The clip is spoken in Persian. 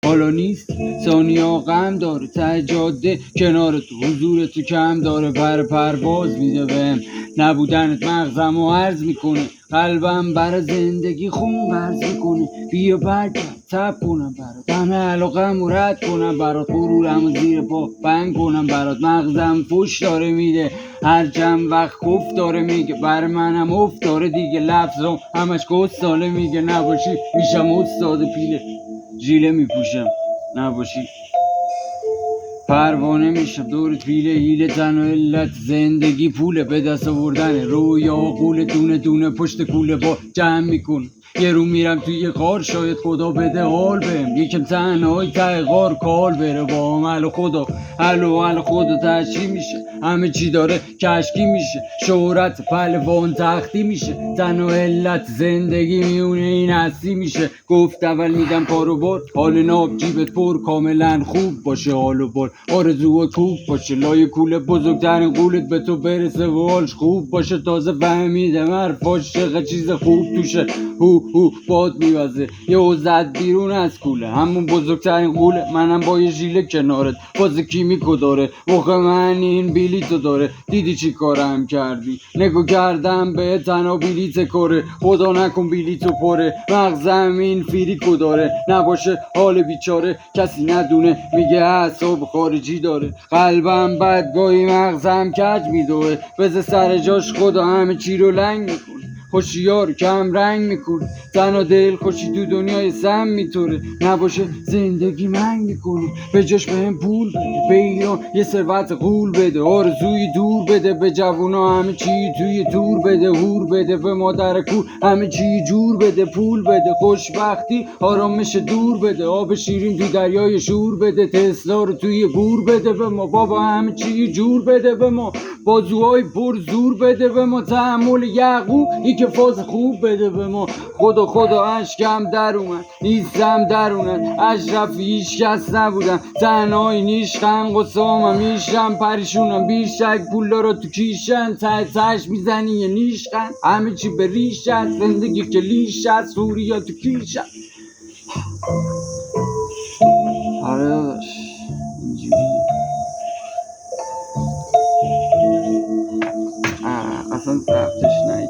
حالا نیست ثانیا غم داره ته جاده کنار تو حضور تو کم داره پرواز میده بهم نبودنت مغزمو عرض میکنه قلبم برا زندگی خون ورز میکنه بیا برگرد تب کنم برات همه علاقم رد کنم برات غرورمو زیر پا بند کنم برات مغزم فش داره میده هر چند وقت کف داره میگه بر منم افت داره دیگه لفظم همش گستاله میگه نباشی میشم استاد پیله ژیله میپوشم نباشی پروانه میشم دورت پیله هیله تن و علت زندگی پوله به دست آوردن رویا و قول دونه دونه پشت کوله با جمع میکن یه رو میرم توی یه غار شاید خدا بده حال بهم یکم تنهای ته غار کال بره با هم الو خدا الو خدا تشکی میشه همه چی داره کشکی میشه شهرت پهلوان تختی میشه تن و علت زندگی میونه این هستی میشه گفت اول میدم کارو بار حال ناب جیبت پر کاملا خوب باشه حال و بار آرزو کوب باشه لای کوله بزرگترین قولت به تو برسه و حالش خوب باشه تازه فهمیدم حرفاش چقدر چیز خوب توشه هو باد میوزه یهو زد بیرون از کوله همون بزرگترین قوله منم با یه ژیله کنارت باز کیمیکو داره مخ من این بلیتو داره دیدی چی کارم کردی نگو کردم به تنها بلیت کره خدا نکن بلیتو پره مغزم این فریکو داره نباشه حال بیچاره کسی ندونه میگه اعصاب خارجی داره قلبم بدگاهی مغزم کج میدوه بذار سر جاش خدا همه چی رو لنگ میکنه خوشیار کم رنگ میکنه تنها دل خوشی تو دنیای سم میطوره نباشه زندگی منگ میکنه به جاش بهم پول بده به ایران یه ثروت غول بده آرزوی دور بده به جوونا همه چی توی تور بده هور بده به مادر کور همه چی جور بده پول بده خوشبختی آرامش دور بده آب شیرین تو دریای شور بده تسلا رو توی گور بده به ما بابا همه چی جور بده به ما بازوهای پر زور بده به ما تحمل یعقوب این که فاز خوب بده به ما خدا اشکم در اومد نیستم درونن اشرف هیچ کس نبودم تنهای نیشقم قصامم میشم پریشونم بیشک پول رو تو کیشن تش میزنی یه نیشقن همه چی به ریش هست زندگی که لیش هست سوریا تو کیش هست